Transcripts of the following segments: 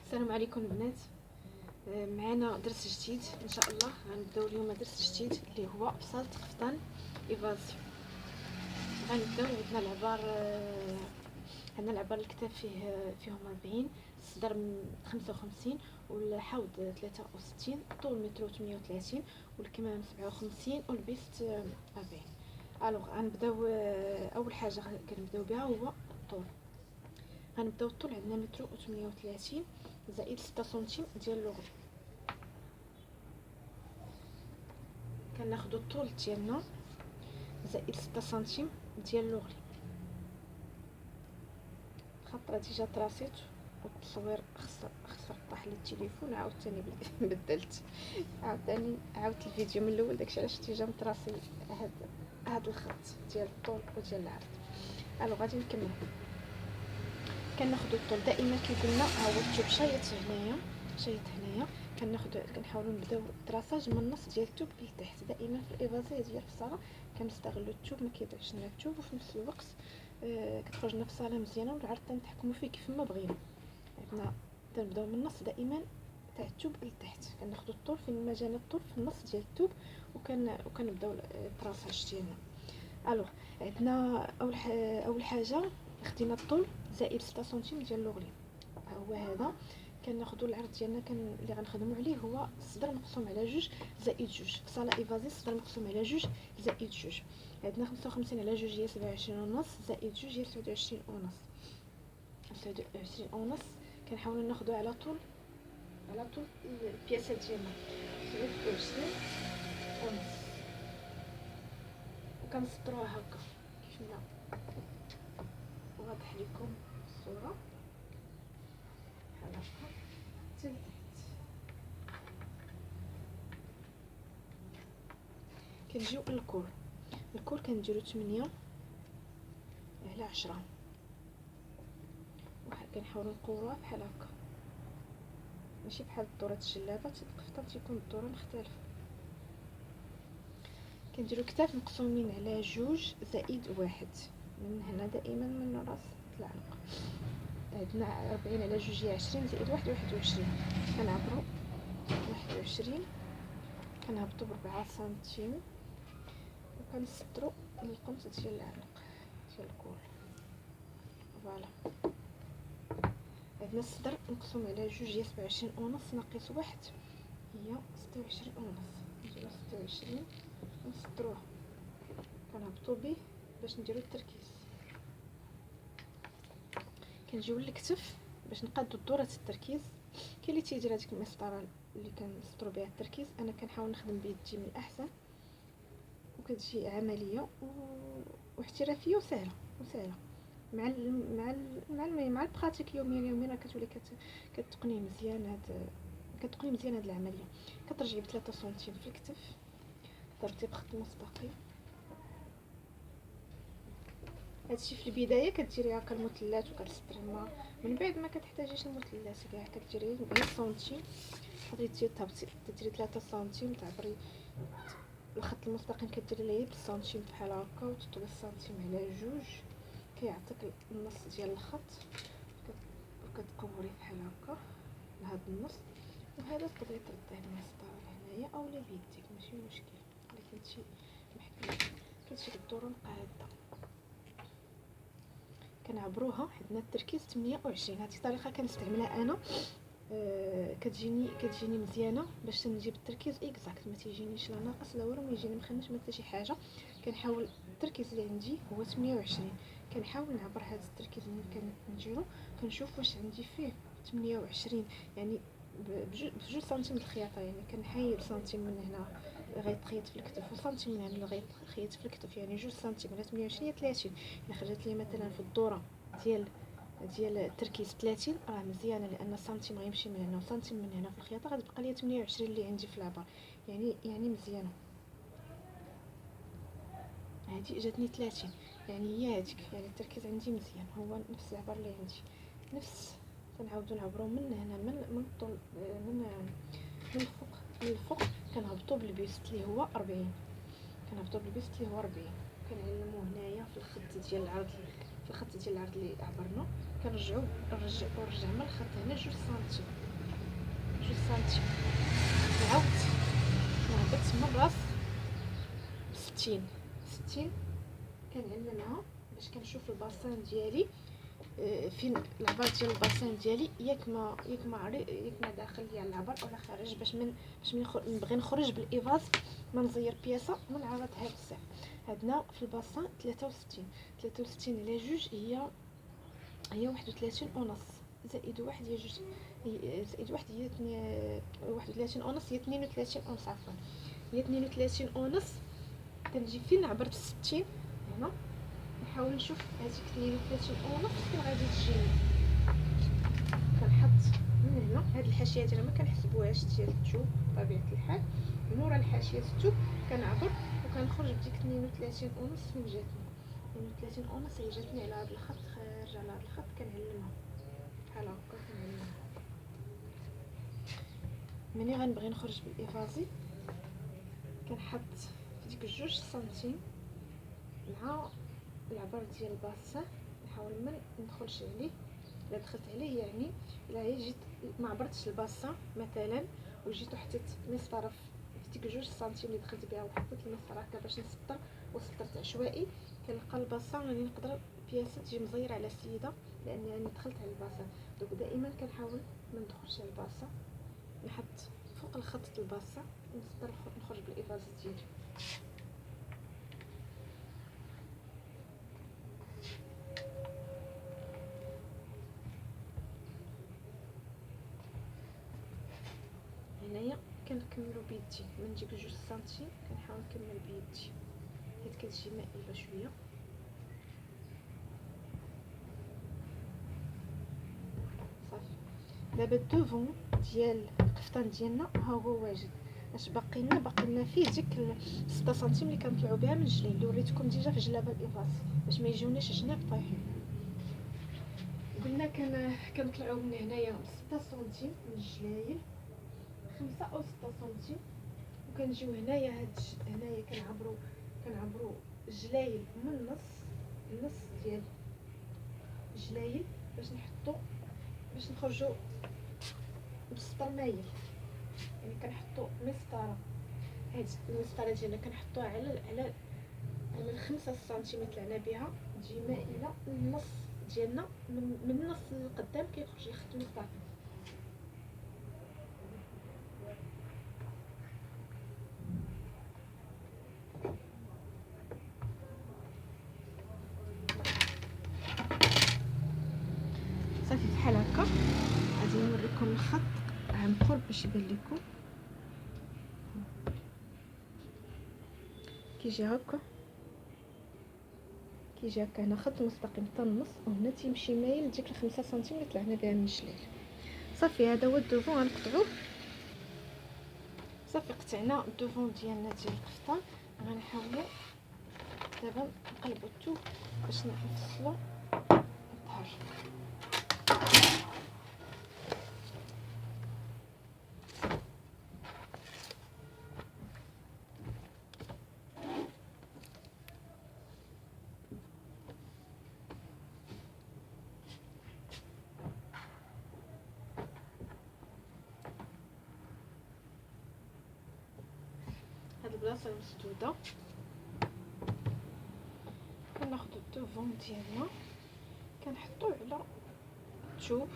السلام عليكم البنات. معنا درس جديد ان شاء الله. غنبداو اليوم درس جديد اللي هو بساط قفطان ايفازي. غنبداو عندنا العبار، عندنا العبار الكتاب فيهم 40، الصدر 55 والحوض 63، طول متر 38 والكمام 57 والبيست 40. الوغ غنبداو. اول حاجه كنبداو بها هو الطول. غنبداو الطول عندنا متر 38 زائد 6 سنتيم ديال اللغل. كناخدو الطول ديالنا زائد 6 سنتيم ديال اللغل. خطره ديجا تراسيت والتصوير خسر طاح لي التليفون، عاوتاني بدلت، عاوتاني عاودت الفيديو من الاول. داكشي علاش ديجا متراسي هاد الخط ديال الطول وديال العرض. الو غادي نكمل. كناخدو الطول دائما كيقولنا ها هو التوب شايط هنايا، كنحاولوا نبداو التراساج من النص ديال التوب لتحت. دائما في الايفازي ديال الفصاله كنستغلوا التوب، ما كيضيعش لنا التوب، وفي نفس الوقت كتخرج لنا فصاله مزيانه والعرض تنتحكموا فيه كيف ما بغينا. عندنا تنبداو من النص دائما تاع التوب لتحت. كناخدو الطول فين ما جانا الطول في النص ديال التوب، وكنبداو التراساج ديالنا. الوغ عندنا اول حاجه خدينا الطول زائد 6 سنتيم ديال اللغلي، هو هذا. كناخذوا العرض ديالنا اللي غنخدموا عليه هو الصدر مقسوم على 2 زائد 2. فصاله ايفازي الصدر مقسوم على 2 زائد 2. عندنا 55 على 2 هي 27 ونص، زائد 2 هي 29 ونص. 29 ونص كنحاولوا ناخذوا على طول البياسات ديالنا 27 ونص، وكنسطروها هكا كيف ما واضح لكم الصوره بحال هكا حتى لتحت. كنجيو الكور كنديرو 8 على 10، كنحاولوا نقوروها بحال هكا، ماشي بحال الدورات الجلابه. القفطان تيكون الدوره مختلفه. كنديرو كتاف مقسومين على 2 زائد 1 من هنا، دائما من راس العنق. عندنا 40 على 2 هي 20 زائد 1 21. كنعبروا 21، كنهبطوا ب4 سنتيم وكنسطروا القمص ديال العنق ديال الكول. فوالا. عندنا الصدر مقسوم على 2 هي 27 ونص ناقص 1 هي 26 ونص. نجيبو 26 ونسطروه، كنهبطوا به باش نديرو التركيز. كنجيو للكتف باش نقادو دورة التركيز. كاين اللي تيدير هذيك المسطره اللي كنسطرو بها التركيز، انا كنحاول نخدم بيدي من الاحسن، وكتجي عمليه واحترافيه وسهله مع البراتيك يوميا كتولي كتقني مزيان هاد العمليه. كترجعي ب3 سنتيم في الكتف، ضربتي بخط مستقيم. هادشي في البدايه كديري هكا المثلثات وكتسطري، من بعد ما كتحتاجيش المثلثات كاع، كديري 1 سنتيم حطيتي تهبطي تديري 3 سنتيم تعبري الخط المستقيم، كديري ليه بالسنتيم بحال هكا وتطوي السنتيم على 2 كيعطيك النص ديال الخط، وكتقوري بحال هكا لهاد النص. وهذا تقدري ترديه بالمسطره لهنايا اولا بيديك ماشي مشكل، ولكن شي محكم كتجي الدوره مقاده. كنعبروها. عندنا التركيز 28. هذه الطريقه كنستعملها انا، كتجيني مزيانه باش نجيب التركيز اكزاكت، ما تيجينيش لا ناقص لا والو، ما يجيني مخنش ما حتى شي حاجه. كنحاول التركيز اللي عندي هو 28، كنحاول نعبر هذا التركيز اللي كنديرو، كنشوف واش عندي فيه 28 يعني بجوج سنتيم الخياطه. يعني كنحيد سنتيم من هنا غيتخيط في الكتف، وسنتيم من هنا غيتخيط في الكتف، يعني 2 سنتيم على 28 هي 30. الا خرجت لي مثلا في الدوره ديال التركيز 30 راه مزيانه، لان سنتيم غيمشي من هنا وسنتيم من هنا في الخياطه، غتبقى لي 28 اللي عندي في العبار، يعني مزيانه. هذه جاتني 30، يعني هي هذيك، يعني التركيز عندي مزيان، هو نفس العبار اللي عندي نفس. كنعاودو نعبرو من هنا من الطول من الفوق كنهبطو بالبيست اللي هو 40. كنعلمو هنايا في الخط ديال العرض اللي عبرنا كنرجعو ونرجع من الخط هنا 2 سنتيم، 2 سنتيم. نعاود نهبط من الراس 60 60 كنعلمها باش كنشوف الباسان ديالي فين العبار ديال الباسان ديالي، ياك ما داخل ليا العبر ولا خارج، باش نبغي نخرج بالإيفاز ما نزير بياسه من عرض هاد الساع. عندنا في الباسان 63 على جوج هي 31 ونص، زائد واحد هي جوج، زائد واحد هي 31 ونص، هي 32 ونص عفوا، هي 32 ونص. كنجي فين عبرت 60 هنا نحاول نشوف هذيك 32 ونص فين غادي تجيني. كنحط من هنا هاد الحاشيه ديالها ما كنحسبوهاش ديال الثوب بطبيعه الحال، مورا الحاشيه الثوب كنعبر وكنخرج بديك 32 ونص فين جاتني. 32 ونص هي جاتني على هذا الخط، خارجه على هذا الخط كنعلمها بحال هكا كنعلمها. ملي غنبغي نخرج بالإفازي كنحط في ديك 2 سنتيم مع العبر ديال الباسان، نحاول ما ندخلش عليه. الا دخلت عليه يعني الا هي جيت ما عبرتش الباسان مثلا وجيت وحطيت مسطره في ديك 2 سنتيم اللي دخلت بها وحطيت المسطره هكا باش نسطر وسطرت عشوائي، كنلقى الباسان راني نقدر بياسه تجي مزيره على السيده لاني راني دخلت على الباسان. دونك دائما كنحاول ما ندخلش على الباسان، نحط فوق الخط الباسان ونسطر نخرج بالإفاز ديالي. هنايا كنكملو بيدي من ديك 2 سنتيم، كنحاول نكمل بيدي حيت كتجي مائله شويه. صافي دابا الدوفون ديال القفطان ديالنا ها هو واجد. اش باقي لنا فيه ديك 6 سنتيم اللي كنطلعوا بها من الجلين اللي وريتكم ديجا في جلابه الإيفاس باش ما يجيونيش جناب طايحين. قلنا كنطلعوا من هنايا 6 سنتيم من الجلايل، 5 أو 6 سنتيم، وكنجيو هنايا هنايا كنعبروا الجلايل من النص ديال الجلايل باش نخرجوا بسطر مايل. يعني كنحطوا مسطره، هاد المسطره ديالنا كنحطوها على 5 سنتيم طلعنا بها، تجي مائله النص ديالنا من النص للقدام كيخرج الخط مستقيم. صافي بحال هكا. غادي نوريكم الخط عن قرب باش يبان لكم. كيجي هكا هنا خط مستقيم حتى النص، وهنا تيمشي مايل ديك 5 سنتيم اللي طلعنا بها من الجليل. صافي هذا هو الدوفون غنقطعوه. صافي قطعنا الدوفون ديالنا ديال القفطان. غنحاولوا دابا نقلبوا الثوب باش نفصلوا الظهر. هاد البلاصه مسدوده كناخذ الدوفون ديالنا كنحطوه على الثوب.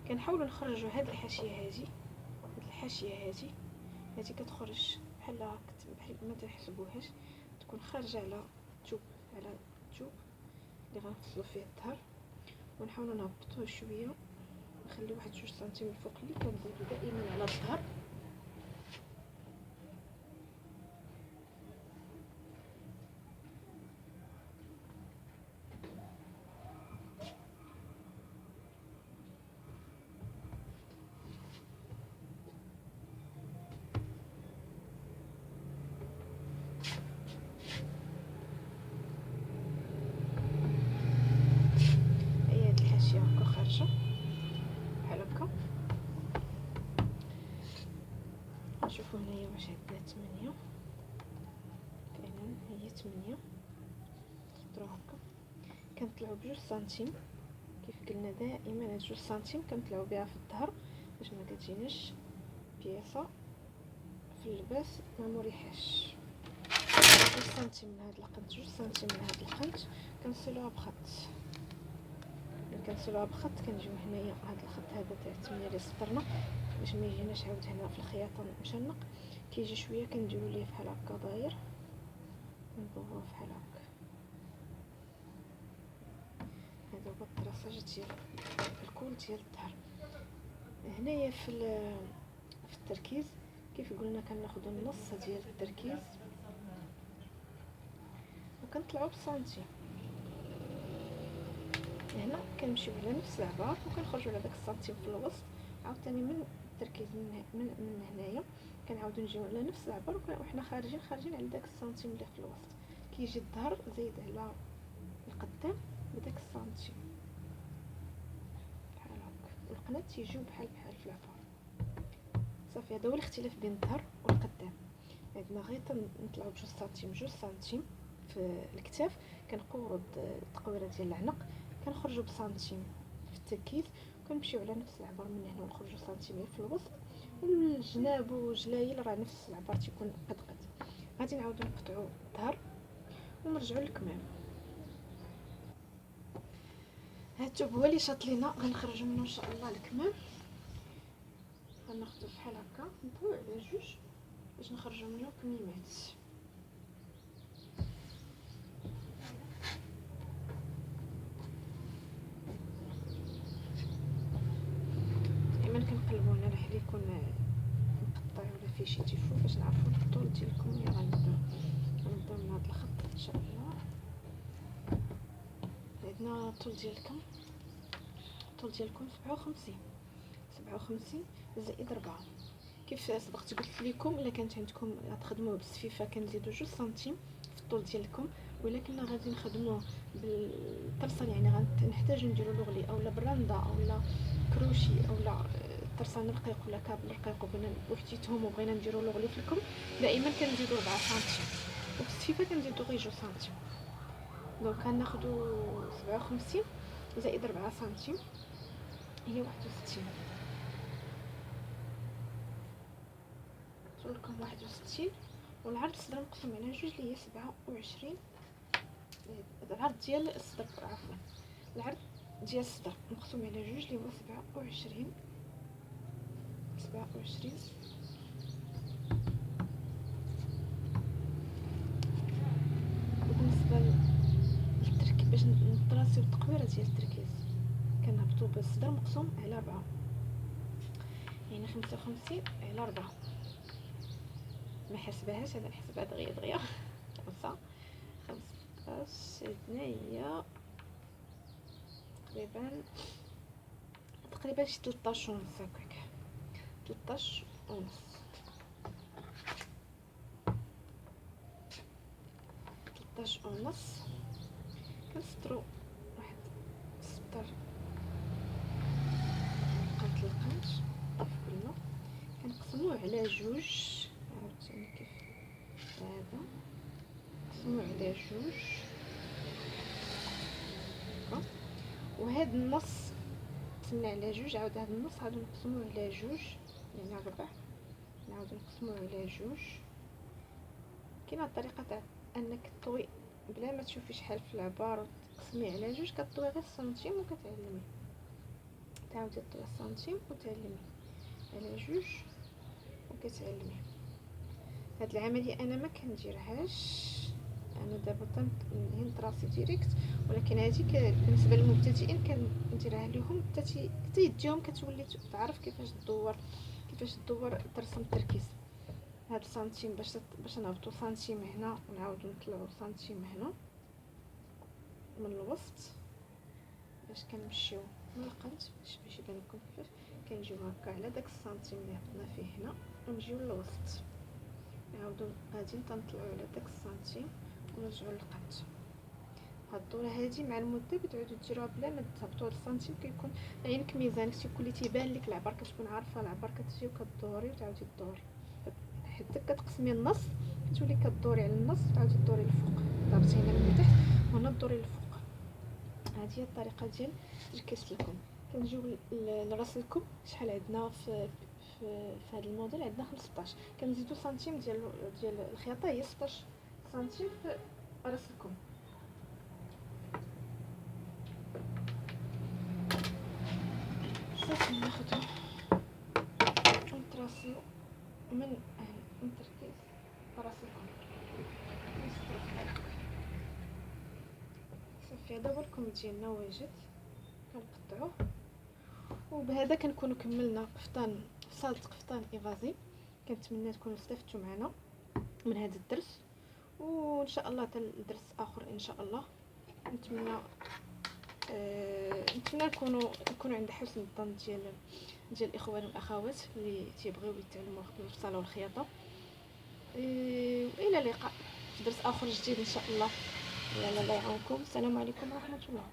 كنحاولوا نخرجوا هاد الحاشيه هذه كتخرج بحال هكا، بحال ما تحسبوهاش، تكون خارجه على الثوب اللي غنفصلوا فيه الظهر. ونحاولوا نهبطوه شويه، نخلي واحد 2 سنتيم الفوق اللي كنزيدو دائما على الظهر. هكا خارجه بحال هكا. نشوفوا هنايا واش عندنا 8، فعلا هي 8. نقدروا هكا كنطلعوا ب2 سنتيم كيف قلنا دائما هاد 2 سنتيم كنطلعوا بها في الظهر باش ما كتجيناش بياسه في اللباس ما مريحاش. 2 سنتيم من هاد القنت، 2 سنتيم من هاد القنت كنسيلوها بخط. ملي كنسيلوها بخط كنجيو هنايا هاد الخط هذا تاع 8 اللي سطرنا باش ما يجيناش عاود هنا في الخياطه مشنق، كيجي شويه كنديروا ليه بحال هكا داير، ندوروه بحال هكا. هذا هو الطراساج ديال الكول ديال الظهر. هنايا في التركيز كيف قلنا كناخذوا النص ديال التركيز وكنطلعوا بسنتيم. هنا كنمشيو على نفس العبار وكنخرجوا على داك السنتيم في الوسط. عاوتاني من التركيز من هنايا كنعاودو نجيو على نفس العبار وحنا خارجين على داك السنتيم اللي في الوسط. كيجي الظهر زايد على القدام بداك السنتيم بحال هكا، والقنات تيجيو بحال في العبار. صافي هذا هو الاختلاف بين الظهر والقدام. عندنا غير نطلعوا بجوج سنتيم في الكتاف، كنقوروا التقويره ديال العنق، كنخرجوا بسنتيم في التركيز، وكنمشيو على نفس العبار من هنا ونخرجوا سنتيم في الوسط، والجناب والجلايل راه نفس العبار تيكون قد غادي نعاودو نقطعوا الظهر ونرجعوا للكمام. هاد الثوب هو اللي شاط لينا، غنخرجوا منه ان شاء الله الكمام. غناخذوا بحال هكا نطويو على جوج باش نخرجوا منه كميمات. دائما كنقلبوا هنا الحال يكون مقطع ولا فيه شي تيفو باش نعرفوا الطول ديالكم اللي غنبداو من هذا الخط ان شاء الله. عندنا الطول ديالكم 57 زائد 4. كيف سبقت قلت لكم الا كانت عندكم غتخدموه بالسفيفه كنزيدوا 2 سنتيم في الطول ديالكم، ولكن غادي نخدموه بالطرسان، يعني غنحتاجوا نديروا لوغلي اولا براندا اولا كروشي اولا الطرسان رقيق ولا كابل رقيق وبغينا وحديتهم وبغينا نديروا لوغلي في الكم، دائما كنزيدوا 4 سنتيم، وبالسفيفه كنزيدوا غير 2 سنتيم. دونك غناخذوا 57 زائد 4 سنتيم هي 61. لكم 61، والعرض الصدر مقسوم على جوج اللي هي 27. العرض ديال الصدر عفوا، العرض ديال الصدر مقسوم على جوج اللي هو 27. وبالنسبه للتركيب باش نطراسيو التقويره ديال التركيز كنهبطوا بالصدر مقسوم على 4، يعني 55 على 4. ما حسبهاش انا، نحسبها دغيا 5 زدنا هي تقريبا شي 13 ونص هكاك، 13 ونص، 13 ونص. كنسطرو واحد السطر قنت القنت كيف قلنا، كنقسموه على جوج. عاوتاني كيف هذا نقسموه على جوج، وهاد النص قسمنا على جوج، عاود هاد النص عاودو نقسموه على جوج، يعني ربع نعاودو نقسموه على جوج. كاينه الطريقه تاع انك تطوي بلا ما تشوفي شحال في العبار وتقسمي على جوج، كطوي غير سنتيم وكتعلمي، تعاودي طوي سنتيم وتعلمي على جوج وكتعلمي. هاد العمليه انا ما كنديرهاش، انا دابا تنهند راسي ديريكت، ولكن هذه بالنسبه للمبتدئين كنديرها لهم حتى يديهم كتولي تعرف كيفاش تدور ترسم التركيز. هاد سنتيم باش نهبطوا سنتيم هنا ونعاودوا نطلعوا سنتيم هنا من الوسط، باش كنمشيو من القنت باش يبان لكم كيفاش كنجيو هكا على داك السنتيم اللي هبطنا فيه هنا ونجيو للوسط، نعاودوا غاديين تنطلعوا على داك السنتيم ونرجعوا للقنت. هاد الدوره هادي مع المده كتعودوا ديروها بلا ما تهبطوا السنتيم، كيكون عينك ميزانك تيكون تيبان لك العبار، كتكون عارفه العبار كتجي وكدوري وتعاودي تدوري حتى كتقسمي النص كتولي كدوري على النص وتعاودي تدوري للفوق، ضربتي هنا من تحت وهنا تدوري للفوق. هذه هي الطريقه ديال الكيس لكم. كنجيو لراس الكم. شحال عندنا في هذا الموديل؟ عندنا 15. كنزيدو سنتيم ديال الخياطه، هي 16 سنتيم في راس الكم. صافي ناخدو ونطراسيو من التركيز راس الكم. صافي هذا هو الكم ديالنا واجد، كنقطعوه. وبهذا كنكونوا كملنا قفطان، صاله قفطان ايفازي. كنتمنى تكونوا استفدتوا معنا من هذا الدرس، وان شاء الله حتى الدرس اخر ان شاء الله. نتمنى نكونوا عند حسن الظن ديال الاخوان والاخوات اللي تيبغيو يتعلموا الصاله والخياطه. والى اللقاء في درس اخر جديد ان شاء الله. الله يعاونكم. السلام عليكم ورحمه الله.